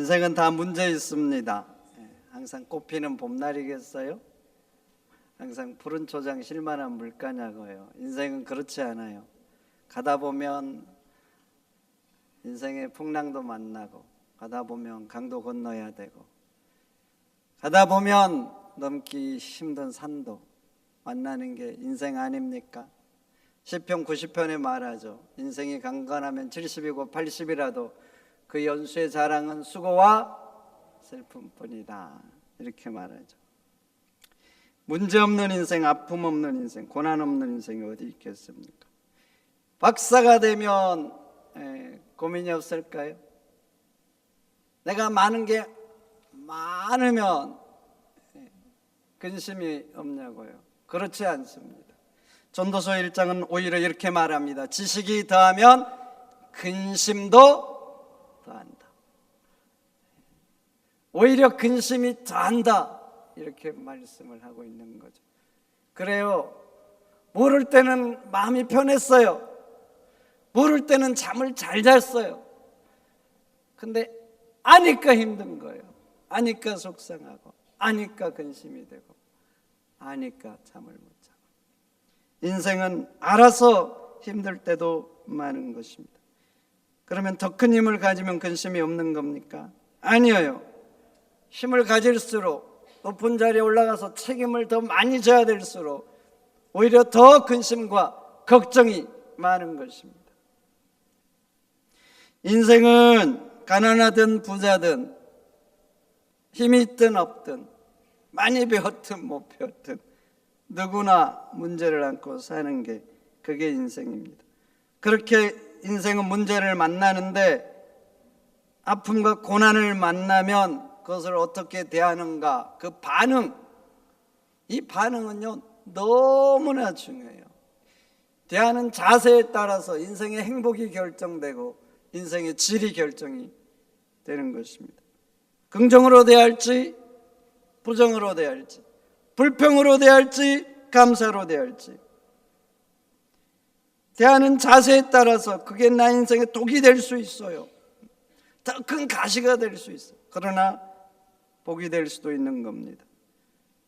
인생은 다 문제 있습니다. 항상 꽃피는 봄날이겠어요? 항상 푸른 초장 실만한 물가냐고요. 인생은 그렇지 않아요. 가다 보면 인생의 풍랑도 만나고, 가다 보면 강도 건너야 되고, 가다 보면 넘기 힘든 산도 만나는 게 인생 아닙니까? 시편 90편에 말하죠. 인생이 강건하면 70이고 80이라도 그 연수의 자랑은 수고와 슬픔뿐이다, 이렇게 말하죠. 문제 없는 인생, 아픔 없는 인생, 고난 없는 인생이 어디 있겠습니까? 박사가 되면 고민이 없을까요? 내가 많은 게 많으면 근심이 없냐고요? 그렇지 않습니다. 전도서 1장은 오히려 이렇게 말합니다. 지식이 더하면 근심도 더한다. 오히려 근심이 더한다, 이렇게 말씀을 하고 있는 거죠. 그래요, 모를 때는 마음이 편했어요. 모를 때는 잠을 잘 잤어요. 근데 아니까 힘든 거예요. 아니까 속상하고, 아니까 근심이 되고, 아니까 잠을 못 자고. 인생은 알아서 힘들 때도 많은 것입니다. 그러면 더 큰 힘을 가지면 근심이 없는 겁니까? 아니에요. 힘을 가질수록, 높은 자리에 올라가서 책임을 더 많이 져야 될수록 오히려 더 근심과 걱정이 많은 것입니다. 인생은 가난하든 부자든 힘이 있든 없든 많이 배웠든 못 배웠든 누구나 문제를 안고 사는 게 그게 인생입니다. 그렇게 인생은 문제를 만나는데 아픔과 고난을 만나면 그것을 어떻게 대하는가, 그 반응, 이 반응은요 너무나 중요해요. 대하는 자세에 따라서 인생의 행복이 결정되고 인생의 질이 결정이 되는 것입니다. 긍정으로 대할지 부정으로 대할지, 불평으로 대할지 감사로 대할지, 대하는 자세에 따라서 그게 나 인생의 독이 될 수 있어요. 더 큰 가시가 될 수 있어요. 그러나 복이 될 수도 있는 겁니다.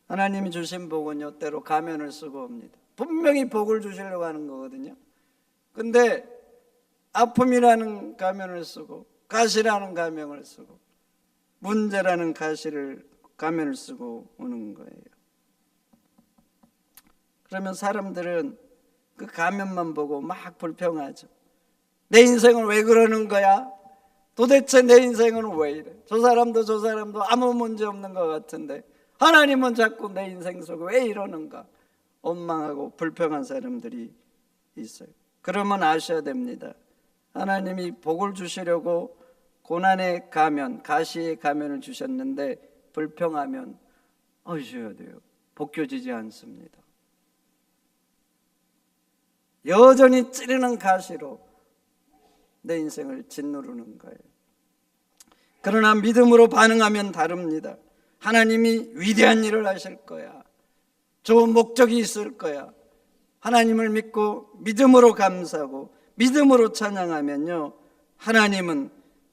하나님이 주신 복은요 때로 가면을 쓰고 옵니다. 분명히 복을 주시려고 하는 거거든요. 근데 아픔이라는 가면을 쓰고, 가시라는 가면을 쓰고, 문제라는 가면을 쓰고 오는 거예요. 그러면 사람들은 그 가면만 보고 막 불평하죠. 내 인생은 왜 그러는 거야? 도대체 내 인생은 왜 이래? 저 사람도 아무 문제 없는 것 같은데 하나님은 자꾸 내 인생 속에 왜 이러는가? 원망하고 불평한 사람들이 있어요. 그러면 아셔야 됩니다. 하나님이 복을 주시려고 고난의 가면, 가시의 가면을 주셨는데 불평하면 아셔야 돼요. 벗겨지지 않습니다. 여전히 찌르는 가시로 내 인생을 짓누르는 거예요. 그러나 믿음으로 반응하면 다릅니다. 하나님이 위대한 일을 하실 거야. 좋은 목적이 있을 거야. 하나님을 믿고 믿음으로 감사하고 믿음으로 찬양하면요, 하나님은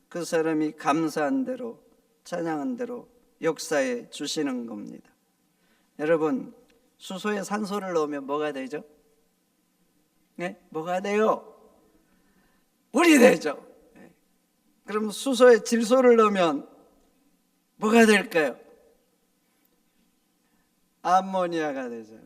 그 사람이 감사한 대로, 찬양한 대로 역사해 주시는 겁니다. 여러분, 수소에 산소를 넣으면 뭐가 되죠? 네? 뭐가 돼요? 물이 되죠. 네. 그럼 수소에 질소를 넣으면 뭐가 될까요? 암모니아가 되잖아요.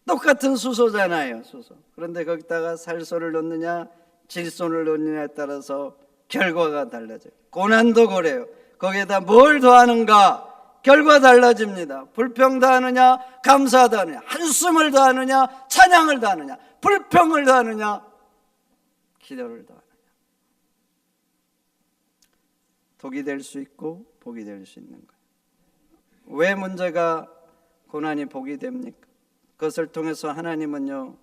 똑같은 수소잖아요, 수소. 그런데 거기다가 살소를 넣느냐 질소를 넣느냐에 따라서 결과가 달라져요. 고난도 그래요. 거기에다 뭘 더하는가, 결과 달라집니다. 불평 더하느냐 감사 더하느냐, 한숨을 더하느냐 찬양을 더하느냐, 불평을 더하느냐 기도를 더하느냐. 독이 될 수 있고 복이 될 수 있는 거예요. 왜 문제가 고난이 복이 됩니까? 그것을 통해서 하나님은요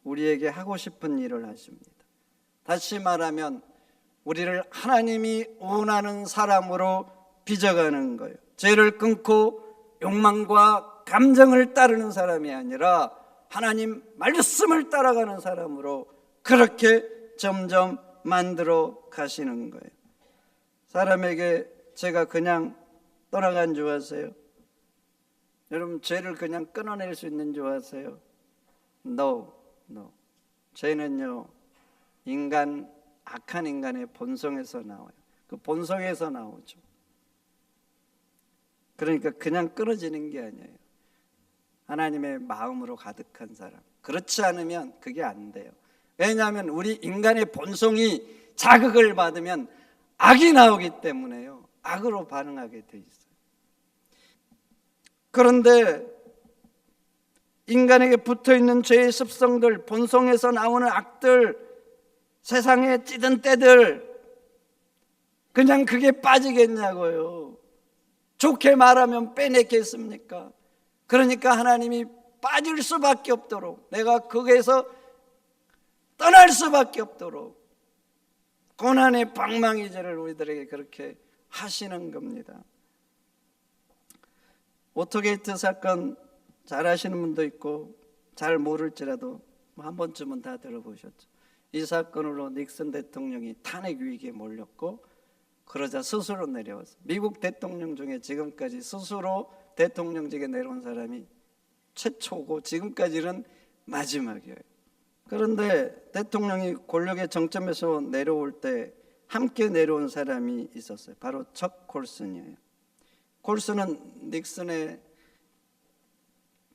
우리에게 하고 싶은 일을 하십니다. 다시 말하면 우리를 하나님이 원하는 사람으로 빚어가는 거예요. 죄를 끊고 욕망과 감정을 따르는 사람이 아니라 하나님 말씀을 따라가는 사람으로 그렇게 점점 만들어 가시는 거예요. 사람에게 죄가 그냥 떠나간 줄 아세요? 여러분, 죄를 그냥 끊어낼 수 있는 줄 아세요? No. 죄는요, 악한 인간의 본성에서 나와요. 그 본성에서 나오죠. 그러니까 그냥 끊어지는 게 아니에요. 하나님의 마음으로 가득한 사람. 그렇지 않으면 그게 안 돼요. 왜냐하면 우리 인간의 본성이 자극을 받으면 악이 나오기 때문에요. 악으로 반응하게 돼 있어요. 그런데 인간에게 붙어있는 죄의 습성들, 본성에서 나오는 악들, 세상에 찌든 때들, 그냥 그게 빠지겠냐고요. 좋게 말하면 빼내겠습니까? 그러니까 하나님이 빠질 수밖에 없도록, 내가 거기에서 떠날 수밖에 없도록 고난의 방망이질을 우리들에게 그렇게 하시는 겁니다. 워터게이트 사건 잘 아시는 분도 있고 잘 모를지라도 한 번쯤은 다 들어보셨죠. 이 사건으로 닉슨 대통령이 탄핵 위기에 몰렸고, 그러자 스스로 내려와서, 미국 대통령 중에 지금까지 스스로 대통령직에 내려온 사람이 최초고 지금까지는 마지막이에요. 그런데 대통령이 권력의 정점에서 내려올 때 함께 내려온 사람이 있었어요. 바로 척 콜슨이에요. 콜슨은 닉슨의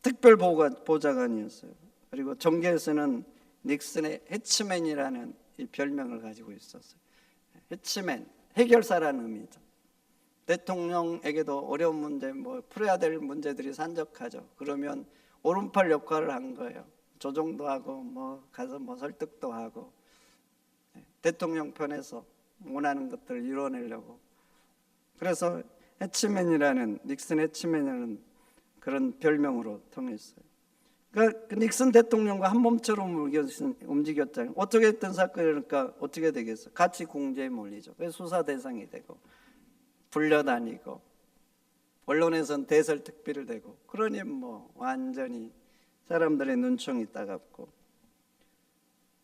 특별 보좌관이었어요. 그리고 정계에서는 닉슨의 해치맨이라는 이 별명을 가지고 있었어요. 해치맨, 해결사라는 의미죠. 대통령에게도 어려운 문제, 풀어야 될 문제들이 산적하죠. 그러면 오른팔 역할을 한 거예요. 조정도 하고 가서 설득도 하고, 대통령 편에서 원하는 것들을 이뤄내려고. 그래서 닉슨 해치맨이라는 그런 별명으로 통했어요. 그러니까 그 닉슨 대통령과 한 몸처럼 움직였잖아요. 어떻게 했던 사건이니까 어떻게 되겠어? 같이 공제에 몰리죠. 수사 대상이 되고, 불려다니고, 언론에선 대설특비를 대고, 그러니 완전히 사람들의 눈총이 따갑고,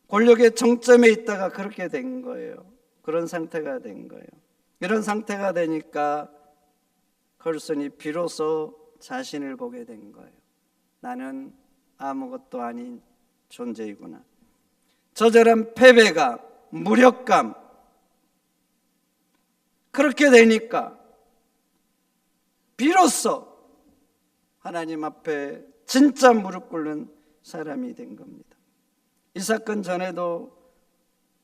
권력의 정점에 있다가 그렇게 된 거예요. 그런 상태가 된 거예요. 이런 상태가 되니까 콜슨이 비로소 자신을 보게 된 거예요. 나는 아무것도 아닌 존재이구나. 저절한 패배감, 무력감, 그렇게 되니까 비로소 하나님 앞에 진짜 무릎 꿇는 사람이 된 겁니다. 이 사건 전에도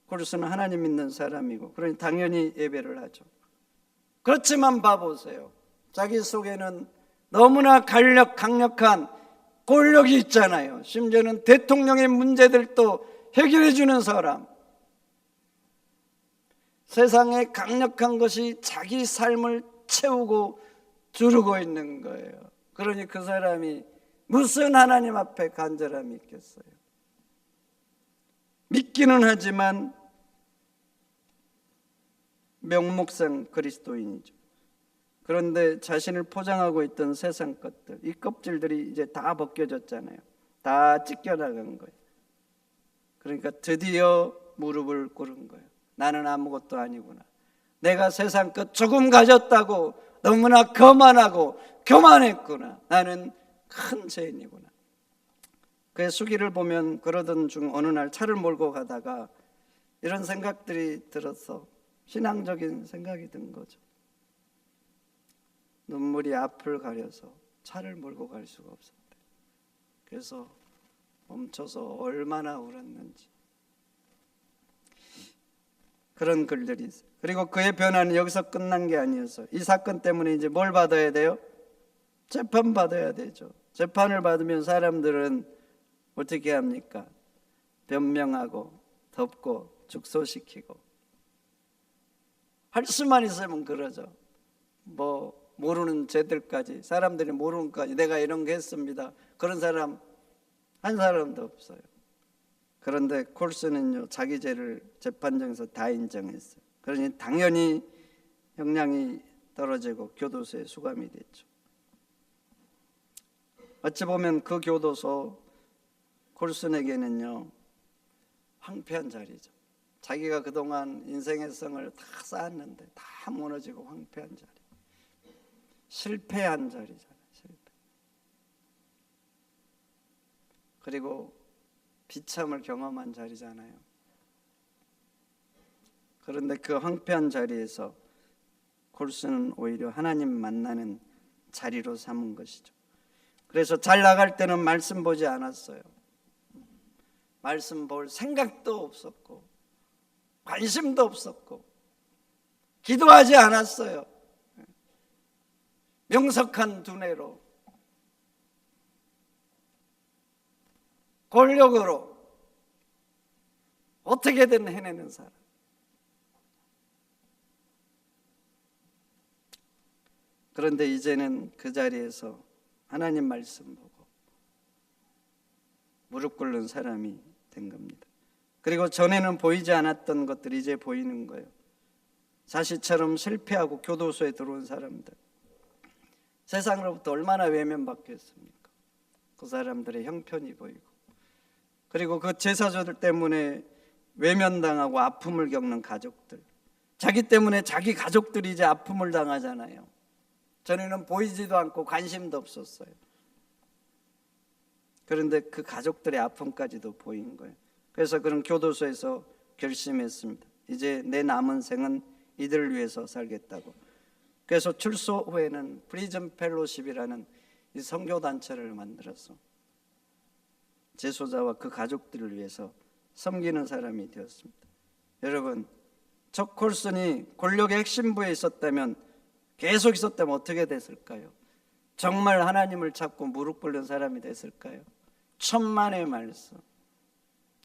콜슨은 하나님 믿는 사람이고, 그러니 당연히 예배를 하죠. 그렇지만 봐보세요. 자기 속에는 너무나 강력한 권력이 있잖아요. 심지어는 대통령의 문제들도 해결해 주는 사람. 세상에 강력한 것이 자기 삶을 채우고 두르고 있는 거예요. 그러니 그 사람이 무슨 하나님 앞에 간절함이 있겠어요. 믿기는 하지만 명목상 그리스도인이죠. 그런데 자신을 포장하고 있던 세상 것들, 이 껍질들이 이제 다 벗겨졌잖아요. 다 찢겨나간 거예요. 그러니까 드디어 무릎을 꿇은 거예요. 나는 아무것도 아니구나. 내가 세상 것 조금 가졌다고 너무나 거만하고 교만했구나. 나는 큰 죄인이구나. 그의 수기를 보면 그러던 중 어느 날 차를 몰고 가다가 이런 생각들이 들어서 신앙적인 생각이 든 거죠. 눈물이 앞을 가려서 차를 몰고 갈 수가 없었대. 그래서 멈춰서 얼마나 울었는지. 그런 글들이 있어요. 그리고 그의 변화는 여기서 끝난 게 아니었어요. 이 사건 때문에 이제 뭘 받아야 돼요? 재판 받아야 되죠. 재판을 받으면 사람들은 어떻게 합니까? 변명하고 덮고 축소시키고. 할 수만 있으면 그러죠. 모르는 죄들까지, 사람들이 모르는 것까지 내가 이런 게 했습니다. 그런 사람 한 사람도 없어요. 그런데 콜슨은요, 자기 죄를 재판정에서 다 인정했어요. 그러니 당연히 형량이 떨어지고 교도소에 수감이 됐죠. 어찌 보면 그 교도소 콜슨에게는요, 황폐한 자리죠. 자기가 그동안 인생의 성을 다 쌓았는데 다 무너지고 황폐한 자리, 실패한 자리잖아요. 실패. 그리고 비참을 경험한 자리잖아요. 그런데 그 황폐한 자리에서 골수는 오히려 하나님 만나는 자리로 삼은 것이죠. 그래서 잘 나갈 때는 말씀 보지 않았어요. 말씀 볼 생각도 없었고 관심도 없었고 기도하지 않았어요. 명석한 두뇌로 권력으로 어떻게든 해내는 사람. 그런데 이제는 그 자리에서 하나님 말씀 보고 무릎 꿇는 사람이 된 겁니다. 그리고 전에는 보이지 않았던 것들이 이제 보이는 거예요. 자시처럼 실패하고 교도소에 들어온 사람들, 세상으로부터 얼마나 외면받겠습니까? 그 사람들의 형편이 보이고, 그리고 그 제사조들 때문에 외면당하고 아픔을 겪는 가족들, 자기 때문에 자기 가족들이 이제 아픔을 당하잖아요. 전에는 보이지도 않고 관심도 없었어요. 그런데 그 가족들의 아픔까지도 보인 거예요. 그래서 그런 교도소에서 결심했습니다. 이제 내 남은 생은 이들을 위해서 살겠다고. 그래서 출소 후에는 프리즌 펠로십이라는 이 선교단체를 만들어서 재소자와 그 가족들을 위해서 섬기는 사람이 되었습니다. 여러분, 척 콜슨이 권력의 핵심부에 있었다면, 계속 있었다면 어떻게 됐을까요? 정말 하나님을 찾고 무릎 꿇는 사람이 됐을까요? 천만의 말씀.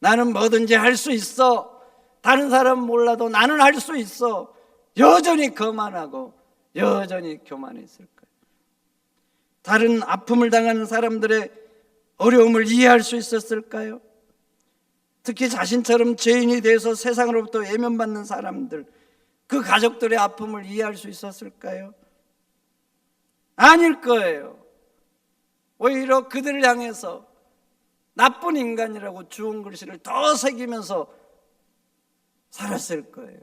나는 뭐든지 할 수 있어. 다른 사람 몰라도 나는 할 수 있어. 여전히 거만하고 여전히 교만했을까요? 다른 아픔을 당하는 사람들의 어려움을 이해할 수 있었을까요? 특히 자신처럼 죄인이 돼서 세상으로부터 외면받는 사람들, 그 가족들의 아픔을 이해할 수 있었을까요? 아닐 거예요. 오히려 그들을 향해서 나쁜 인간이라고 주운 글씨를 더 새기면서 살았을 거예요.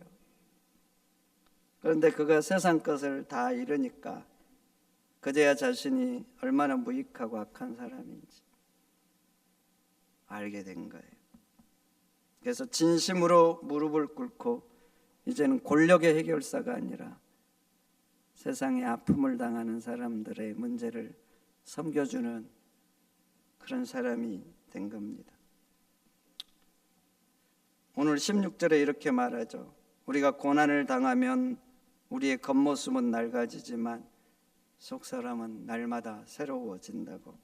그런데 그가 세상 것을 다 잃으니까 그제야 자신이 얼마나 무익하고 악한 사람인지 알게 된 거예요. 그래서 진심으로 무릎을 꿇고 이제는 권력의 해결사가 아니라 세상에 아픔을 당하는 사람들의 문제를 섬겨주는 그런 사람이 된 겁니다. 오늘 16절에 이렇게 말하죠. 우리가 고난을 당하면 우리의 겉모습은 낡아지지만 속사람은 날마다 새로워진다고.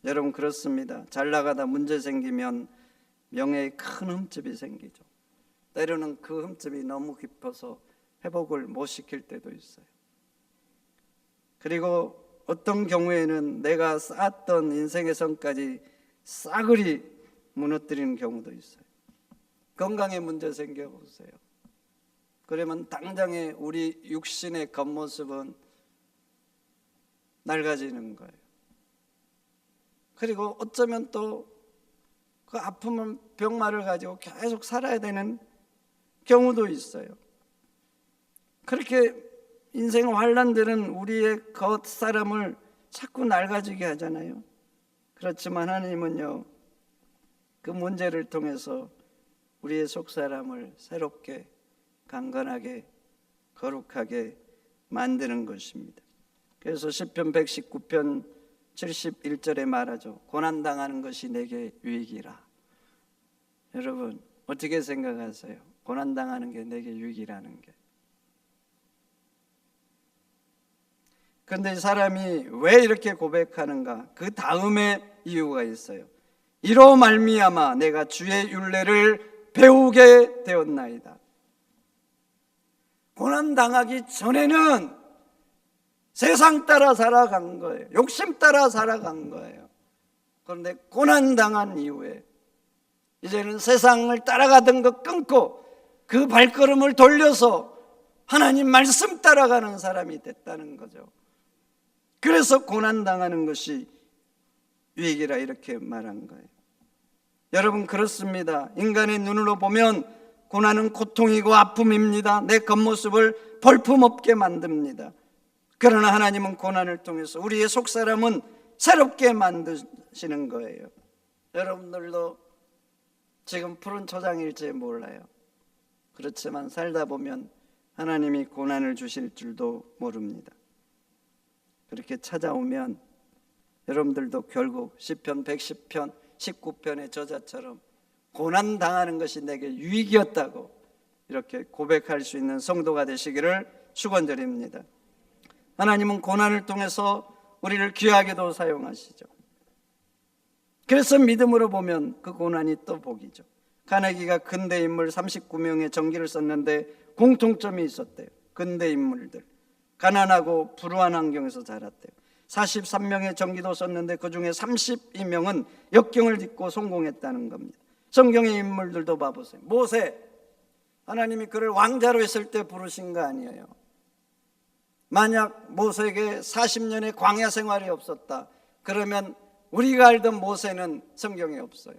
여러분, 그렇습니다. 잘 나가다 문제 생기면 명예에 큰 흠집이 생기죠. 때로는 그 흠집이 너무 깊어서 회복을 못 시킬 때도 있어요. 그리고 어떤 경우에는 내가 쌓았던 인생의 성까지 싸그리 무너뜨리는 경우도 있어요. 건강에 문제 생겨보세요. 그러면 당장에 우리 육신의 겉모습은 낡아지는 거예요. 그리고 어쩌면 또 그 아픔은 병마를 가지고 계속 살아야 되는 경우도 있어요. 그렇게 인생 환난들은 우리의 겉사람을 자꾸 낡아지게 하잖아요. 그렇지만 하나님은요, 그 문제를 통해서 우리의 속사람을 새롭게 강건하게 거룩하게 만드는 것입니다. 그래서 시편 119편 71절에 말하죠. 고난당하는 것이 내게 유익이라. 여러분, 어떻게 생각하세요? 고난당하는 게 내게 유익이라는 게. 그런데 이 사람이 왜 이렇게 고백하는가? 그 다음에 이유가 있어요. 이로 말미암아 내가 주의 율례를 배우게 되었나이다. 고난당하기 전에는 세상 따라 살아간 거예요. 욕심 따라 살아간 거예요. 그런데 고난당한 이후에 이제는 세상을 따라가던 것 끊고 그 발걸음을 돌려서 하나님 말씀 따라가는 사람이 됐다는 거죠. 그래서 고난당하는 것이 유익이라 이렇게 말한 거예요. 여러분, 그렇습니다. 인간의 눈으로 보면 고난은 고통이고 아픔입니다. 내 겉모습을 볼품없게 만듭니다. 그러나 하나님은 고난을 통해서 우리의 속사람은 새롭게 만드시는 거예요. 여러분들도 지금 푸른 초장일지 몰라요. 그렇지만 살다 보면 하나님이 고난을 주실 줄도 모릅니다. 그렇게 찾아오면 여러분들도 결국 시편 110편 19편의 저자처럼 고난 당하는 것이 내게 유익이었다고 이렇게 고백할 수 있는 성도가 되시기를 축원드립니다. 하나님은 고난을 통해서 우리를 귀하게도 사용하시죠. 그래서 믿음으로 보면 그 고난이 또 복이죠. 카네기가 근대 인물 39명의 전기를 썼는데 공통점이 있었대요. 근대 인물들 가난하고 불우한 환경에서 자랐대요. 43명의 전기도 썼는데 그 중에 32명은 역경을 딛고 성공했다는 겁니다. 성경의 인물들도 봐보세요. 모세, 하나님이 그를 왕자로 했을 때 부르신 거 아니에요. 만약 모세에게 40년의 광야 생활이 없었다 그러면 우리가 알던 모세는 성경에 없어요.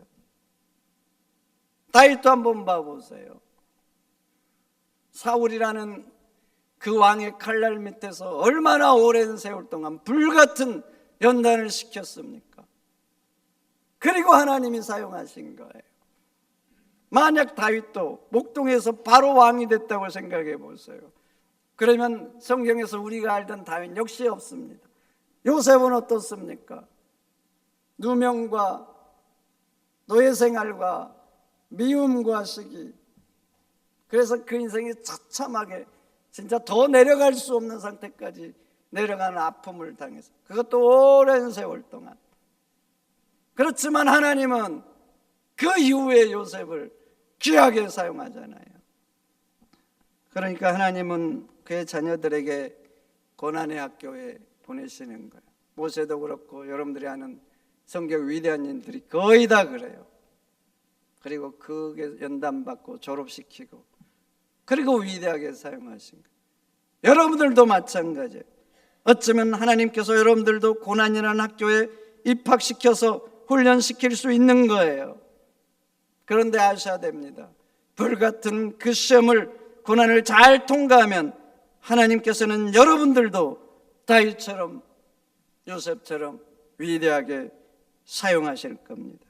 다윗도 한번 봐보세요. 사울이라는 그 왕의 칼날 밑에서 얼마나 오랜 세월 동안 불같은 연단을 시켰습니까? 그리고 하나님이 사용하신 거예요. 만약 다윗도 목동에서 바로 왕이 됐다고 생각해 보세요. 그러면 성경에서 우리가 알던 다윗 역시 없습니다. 요셉은 어떻습니까? 누명과 노예 생활과 미움과 시기, 그래서 그 인생이 처참하게 진짜 더 내려갈 수 없는 상태까지 내려가는 아픔을 당해서, 그것도 오랜 세월 동안. 그렇지만 하나님은 그 이후에 요셉을 귀하게 사용하잖아요. 그러니까 하나님은 그의 자녀들에게 고난의 학교에 보내시는 거예요. 모세도 그렇고 여러분들이 아는 성경 위대한 인들이 거의 다 그래요. 그리고 그게 연단받고 졸업시키고 그리고 위대하게 사용하신 거예요. 여러분들도 마찬가지예요. 어쩌면 하나님께서 여러분들도 고난이라는 학교에 입학시켜서 훈련시킬 수 있는 거예요. 그런데 아셔야 됩니다. 불같은 그 시험을, 고난을 잘 통과하면 하나님께서는 여러분들도 다윗처럼 요셉처럼 위대하게 사용하실 겁니다.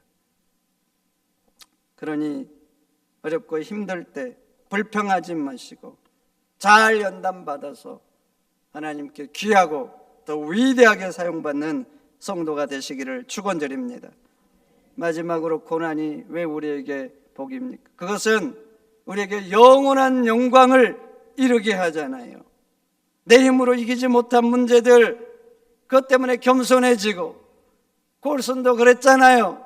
그러니 어렵고 힘들 때 불평하지 마시고 잘 연단받아서 하나님께 귀하고 더 위대하게 사용받는 성도가 되시기를 축원드립니다. 마지막으로 고난이 왜 우리에게 복입니까? 그것은 우리에게 영원한 영광을 이루게 하잖아요. 내 힘으로 이기지 못한 문제들, 그것 때문에 겸손해지고, 골슨도 그랬잖아요.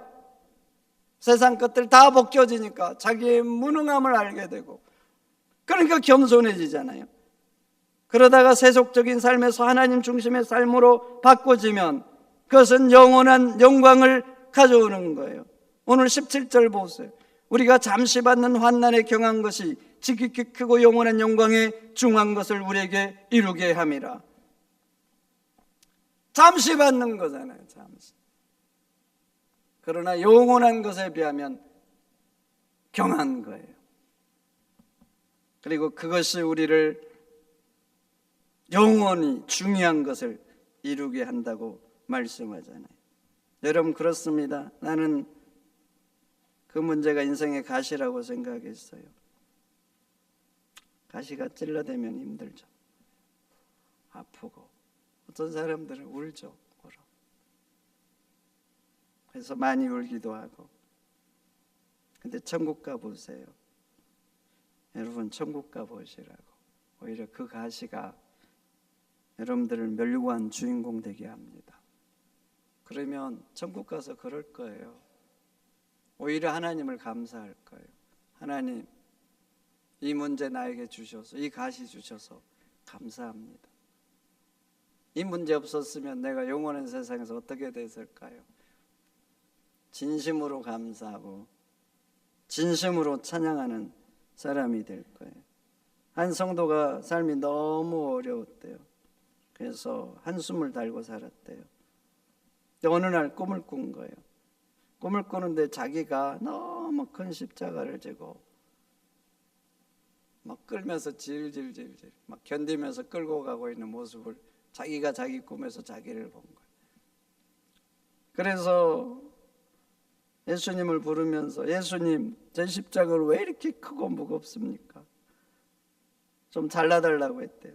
세상 것들 다 벗겨지니까 자기의 무능함을 알게 되고, 그러니까 겸손해지잖아요. 그러다가 세속적인 삶에서 하나님 중심의 삶으로 바꿔지면 그것은 영원한 영광을 가져오는 거예요. 오늘 17절 보세요. 우리가 잠시 받는 환난에 경한 것이 지극히 크고 영원한 영광에 중한 것을 우리에게 이루게 함이라. 잠시 받는 거잖아요. 잠시. 그러나 영원한 것에 비하면 경한 거예요. 그리고 그것이 우리를 영원히 중요한 것을 이루게 한다고 말씀하잖아요. 여러분, 그렇습니다. 나는 그 문제가 인생의 가시라고 생각했어요. 가시가 찔러대면 힘들죠. 아프고, 어떤 사람들은 울죠. 울어. 그래서 많이 울기도 하고. 근데 천국 가보세요. 여러분, 천국 가보시라고. 오히려 그 가시가 여러분들을 멸류관 주인공 되게 합니다. 그러면 천국 가서 그럴 거예요. 오히려 하나님을 감사할 거예요. 하나님, 이 문제 나에게 주셔서, 이 가시 주셔서 감사합니다. 이 문제 없었으면 내가 영원한 세상에서 어떻게 됐을까요? 진심으로 감사하고 진심으로 찬양하는 사람이 될 거예요. 한 성도가 삶이 너무 어려웠대요. 그래서 한숨을 달고 살았대요. 어느 날 꿈을 꾼 거예요. 꿈을 꾸는데 자기가 너무 큰 십자가를 지고 막 끌면서 질질질질 막 견디면서 끌고 가고 있는 모습을 자기가 자기 꿈에서 자기를 본 거예요. 그래서 예수님을 부르면서 예수님, 제 십자가를 왜 이렇게 크고 무겁습니까? 좀 잘라달라고 했대요.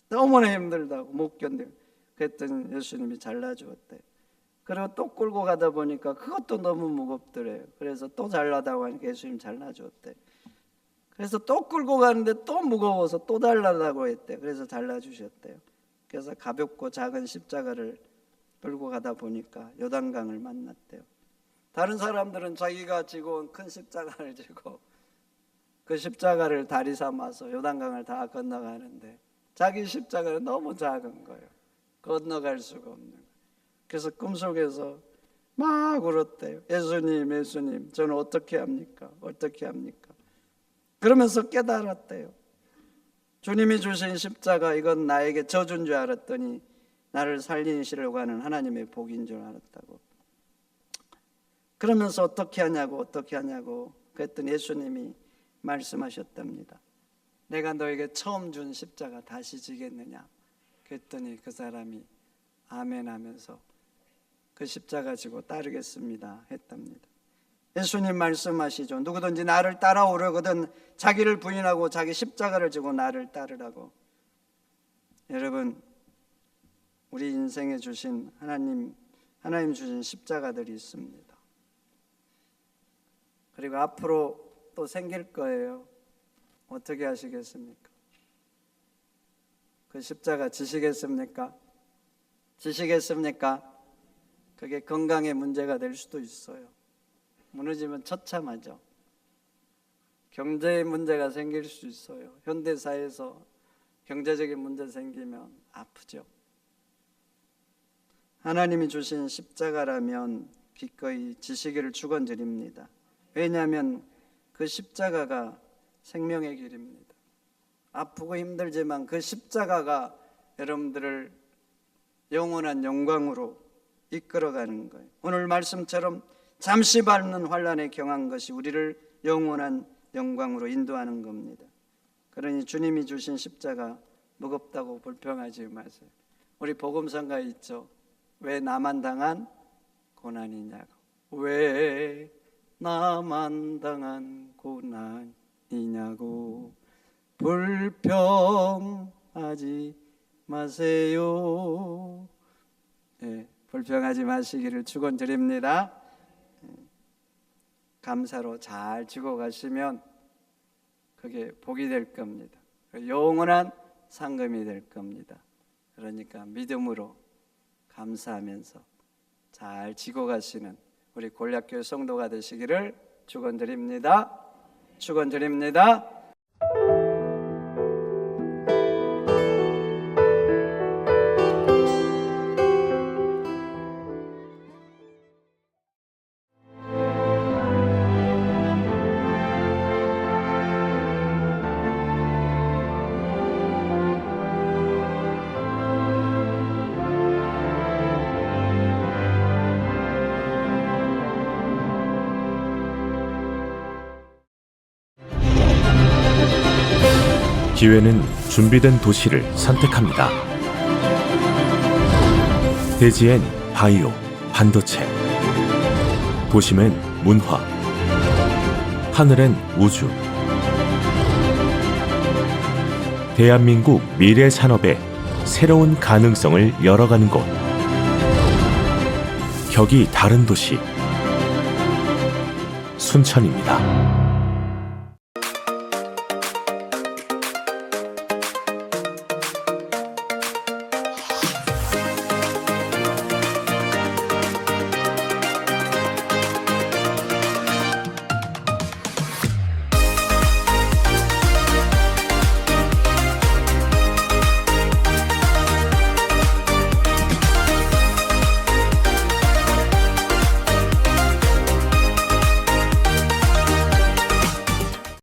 너무나 힘들다고 못 견뎌요. 그랬더니 예수님이 잘라주었대요. 그리고 또 끌고 가다 보니까 그것도 너무 무겁더래요. 그래서 또 잘라다고 하니까 예수님 잘라주었대요. 그래서 또 끌고 가는데 또 무거워서 또 잘라달라고 했대요. 그래서 잘라주셨대요. 그래서 가볍고 작은 십자가를 끌고 가다 보니까 요단강을 만났대요. 다른 사람들은 자기가 지고 온 큰 십자가를 지고 그 십자가를 다리 삼아서 요단강을 다 건너가는데 자기 십자가는 너무 작은 거예요. 건너갈 수가 없는 거예요. 그래서 꿈속에서 막 울었대요. 예수님, 예수님, 저는 어떻게 합니까? 어떻게 합니까? 그러면서 깨달았대요. 주님이 주신 십자가, 이건 나에게 저주인 줄 알았더니 나를 살리시려고 하는 하나님의 복인 줄 알았다고. 그러면서 어떻게 하냐고 그랬더니 예수님이 말씀하셨답니다. 내가 너에게 처음 준 십자가 다시 지겠느냐? 그랬더니 그 사람이 아멘 하면서 그 십자가 지고 따르겠습니다 했답니다. 예수님 말씀하시죠. 누구든지 나를 따라오려거든 자기를 부인하고 자기 십자가를 지고 나를 따르라고. 여러분, 우리 인생에 주신 하나님 주신 십자가들이 있습니다. 그리고 앞으로 또 생길 거예요. 어떻게 하시겠습니까? 그 십자가 지시겠습니까? 지시겠습니까? 그게 건강에 문제가 될 수도 있어요. 무너지면 처참하죠. 경제에 문제가 생길 수 있어요. 현대사회에서 경제적인 문제 생기면 아프죠. 하나님이 주신 십자가라면 기꺼이 지시기를 축원드립니다. 왜냐하면 그 십자가가 생명의 길입니다. 아프고 힘들지만 그 십자가가 여러분들을 영원한 영광으로 이끌어가는 거예요. 오늘 말씀처럼 잠시 받는 환난에 경한 것이 우리를 영원한 영광으로 인도하는 겁니다. 그러니 주님이 주신 십자가 무겁다고 불평하지 마세요. 우리 복음성가에 있죠. 왜 나만 당한 고난이냐고. 왜 나만 당한 고난이냐고 불평하지 마세요. 네, 불평하지 마시기를 축원드립니다. 감사로 잘 지고 가시면 그게 복이 될 겁니다. 영원한 상금이 될 겁니다. 그러니까 믿음으로 감사하면서 잘 지고 가시는 우리 골략교회 성도가 되시기를 축원드립니다. 축원드립니다. 기회는 준비된 도시를 선택합니다. 대지엔 바이오, 반도체, 도심엔 문화, 하늘엔 우주. 대한민국 미래 산업의 새로운 가능성을 열어가는 곳. 격이 다른 도시, 순천입니다.